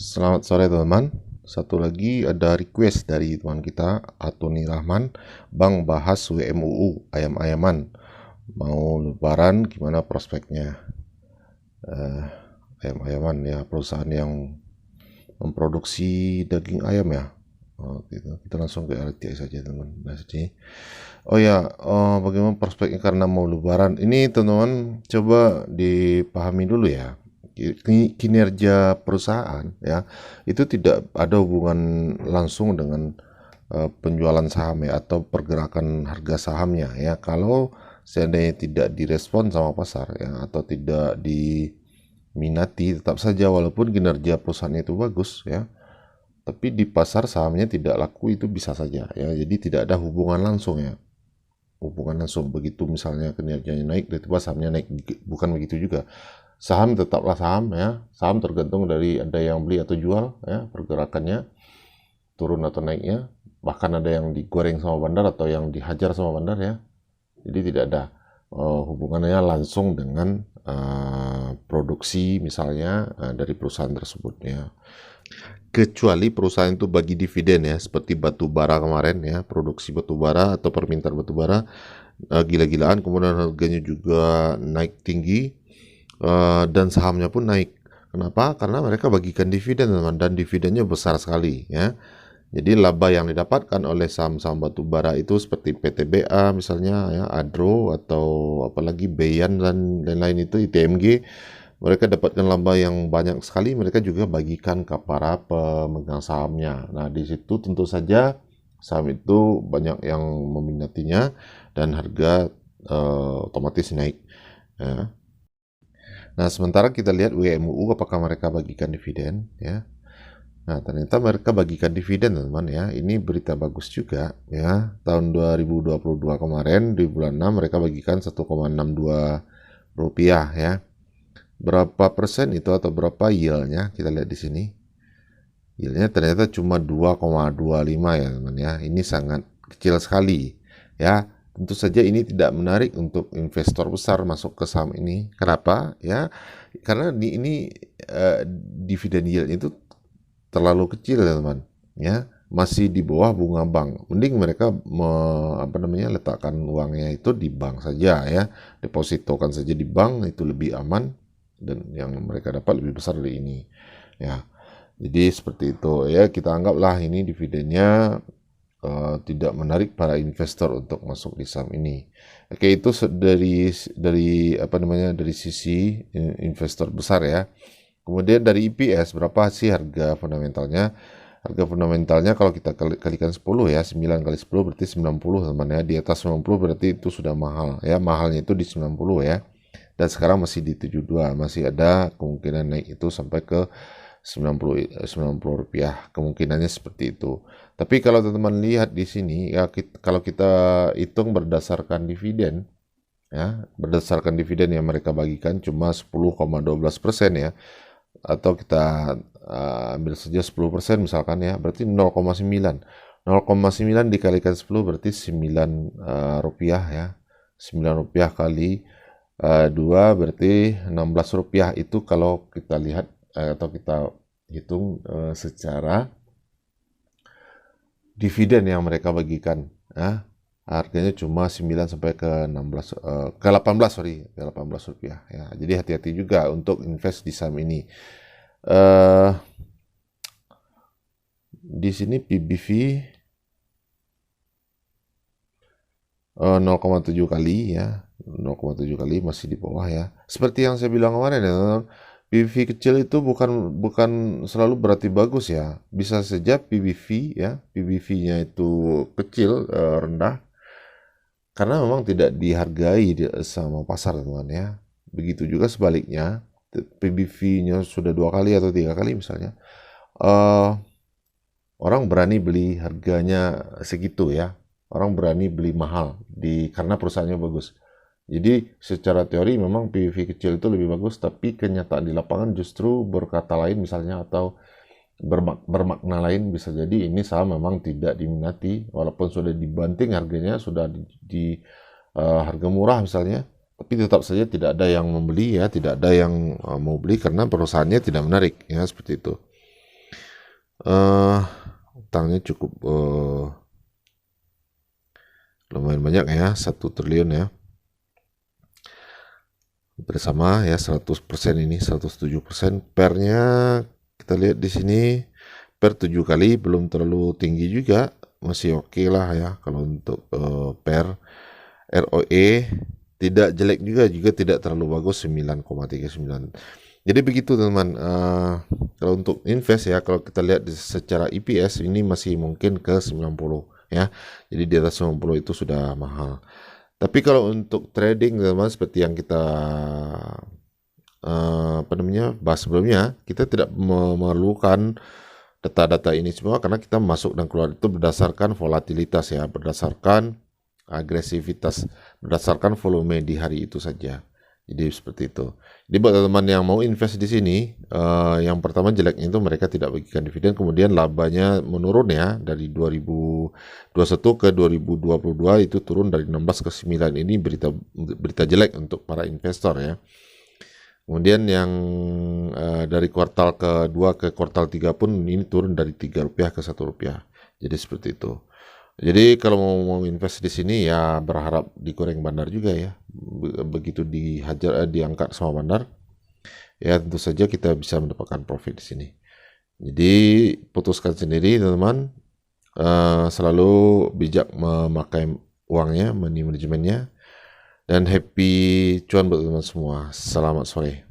Selamat sore teman-teman. Satu lagi ada request dari teman kita Atoni Rahman, Bang bahas WMUU ayam-ayaman. Mau lebaran gimana prospeknya? Ayam-ayaman ya, perusahaan yang memproduksi daging ayam ya. Gitu. Kita langsung ke RTI saja teman-teman. Nah, oh ya, bagaimana prospeknya karena mau lebaran? Ini teman-teman coba dipahami dulu ya. Kinerja perusahaan ya itu tidak ada hubungan langsung dengan penjualan saham ya atau pergerakan harga sahamnya ya. Kalau seandainya tidak direspon sama pasar ya atau tidak diminati, tetap saja walaupun kinerja perusahaan itu bagus ya, tapi di pasar sahamnya tidak laku, itu bisa saja ya. Jadi tidak ada hubungan langsung ya, hubungan langsung. Begitu misalnya kinerjanya naik tiba-tiba sahamnya naik, bukan begitu juga. Saham tetaplah saham ya, saham tergantung dari ada yang beli atau jual ya, pergerakannya turun atau naiknya. Bahkan ada yang digoreng sama bandar atau yang dihajar sama bandar ya. Jadi tidak ada hubungannya langsung dengan produksi misalnya dari perusahaan tersebut ya. Kecuali perusahaan itu bagi dividen ya, seperti batu bara kemarin ya, produksi batu bara atau permintaan batu bara gila-gilaan, kemudian harganya juga naik tinggi dan sahamnya pun naik. Kenapa? Karena mereka bagikan dividen teman, dan dividennya besar sekali ya. Jadi laba yang didapatkan oleh saham-saham batu bara itu seperti PTBA misalnya ya, Adro atau apalagi Beyan dan lain-lain itu ITMG, mereka dapatkan laba yang banyak sekali, mereka juga bagikan ke para pemegang sahamnya. Nah, di situ tentu saja saham itu banyak yang meminatinya dan harga otomatis naik ya. Nah, sementara kita lihat WMUU apakah mereka bagikan dividen ya. Nah, ternyata mereka bagikan dividen teman-teman ya. Ini berita bagus juga ya. Tahun 2022 kemarin di bulan 6 mereka bagikan 1,62 rupiah ya. Berapa persen itu atau berapa yieldnya? Kita lihat di sini. Yieldnya ternyata cuma 2,25 ya teman ya. Ini sangat kecil sekali ya. Tentu saja ini tidak menarik untuk investor besar masuk ke saham ini. Kenapa? Ya, karena ini dividen yield itu terlalu kecil ya teman ya, masih di bawah bunga bank. Mending mereka letakkan uangnya itu di bank saja ya, depositokan saja di bank, itu lebih aman dan yang mereka dapat lebih besar dari ini ya. Jadi seperti itu ya, kita anggaplah ini dividennya tidak menarik para investor untuk masuk di saham ini. Oke, itu dari dari sisi investor besar ya. Kemudian dari EPS, berapa sih harga fundamentalnya? Harga fundamentalnya kalau kita kalikan 10 ya, 9 kali 10 berarti 90 teman ya. Di atas 90 berarti itu sudah mahal ya, mahalnya itu di 90 ya. Dan sekarang masih di 72, masih ada kemungkinan naik itu sampai ke 90 rupiah, kemungkinannya seperti itu. Tapi kalau teman-teman lihat di sini ya, kalau kita hitung berdasarkan dividen ya, berdasarkan dividen yang mereka bagikan cuma 10,12% ya, atau kita ambil saja 10% misalkan ya, berarti 0,9 dikalikan 10 berarti 9 rupiah ya. 9 rupiah kali 2 berarti 16 rupiah. Itu kalau kita lihat atau kita hitung secara dividen yang mereka bagikan ya. Harganya cuma 9 sampai ke 16 ke 18 sorry, ke 18 rupiah ya. Jadi hati-hati juga untuk invest di saham ini. Di sini PBV 0,7 kali ya, 0,7 kali, masih di bawah ya. Seperti yang saya bilang kemarin ya, PBV kecil itu bukan selalu berarti bagus ya. Bisa saja PBV ya, PBV-nya itu kecil, rendah, karena memang tidak dihargai sama pasar teman ya. Begitu juga sebaliknya, PBV-nya sudah 2 kali atau 3 kali misalnya, orang berani beli harganya segitu ya. Orang berani beli mahal karena perusahaannya bagus. Jadi secara teori memang PBV kecil itu lebih bagus, tapi kenyataan di lapangan justru berkata lain misalnya, atau bermakna lain. Bisa jadi ini saham memang tidak diminati walaupun sudah dibanting harganya, sudah di harga murah misalnya, tapi tetap saja tidak ada yang membeli ya, tidak ada yang mau beli karena perusahaannya tidak menarik ya, seperti itu. eh utangnya cukup lumayan banyak ya, 1 triliun ya. Bersama ya 100% ini 107%. Pernya kita lihat di sini per 7 kali belum terlalu tinggi juga, masih oke lah ya kalau untuk per. ROE tidak jelek juga tidak terlalu bagus 9,39. Jadi begitu teman-teman. Kalau untuk invest ya, kalau kita lihat secara EPS ini masih mungkin ke 90 ya. Jadi di atas 90 itu sudah mahal. Tapi kalau untuk trading teman-teman, seperti yang kita bahas sebelumnya, kita tidak memerlukan data-data ini semua karena kita masuk dan keluar itu berdasarkan volatilitas ya, berdasarkan agresivitas, berdasarkan volume di hari itu saja. Jadi seperti itu. Jadi buat teman-teman yang mau invest di sini, yang pertama jeleknya itu mereka tidak bagikan dividen, kemudian labanya menurun ya dari 2021 ke 2022 itu turun dari 16 ke 9. Ini berita jelek untuk para investor ya. Kemudian yang dari kuartal kedua ke kuartal 3 pun ini turun dari Rp3 ke Rp1. Jadi seperti itu. Jadi kalau mau invest di sini ya berharap digoreng bandar juga ya. Begitu diangkat sama bandar, ya tentu saja kita bisa mendapatkan profit di sini. Jadi putuskan sendiri teman-teman. Selalu bijak memakai uangnya, money manajemennya. Dan happy cuan buat teman-teman semua. Selamat sore.